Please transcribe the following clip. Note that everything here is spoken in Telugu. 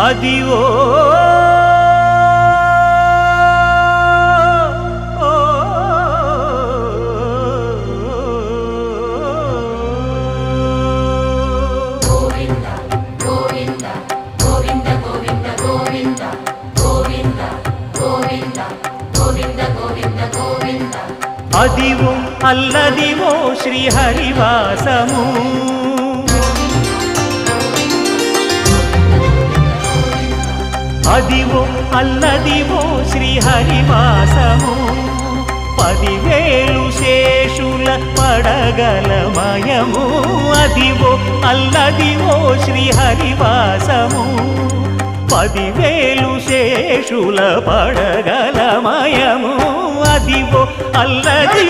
అదివో అదివో అల్లదివో శ్రీహరివాసము అదివో అల్లదివో శ్రీహరివాసము 10,000 శేషుల పడగలమయము అదివో అల్లదివో శ్రీహరివాసము 10,000 శేషుల పడగలమయము అదివో అల్లది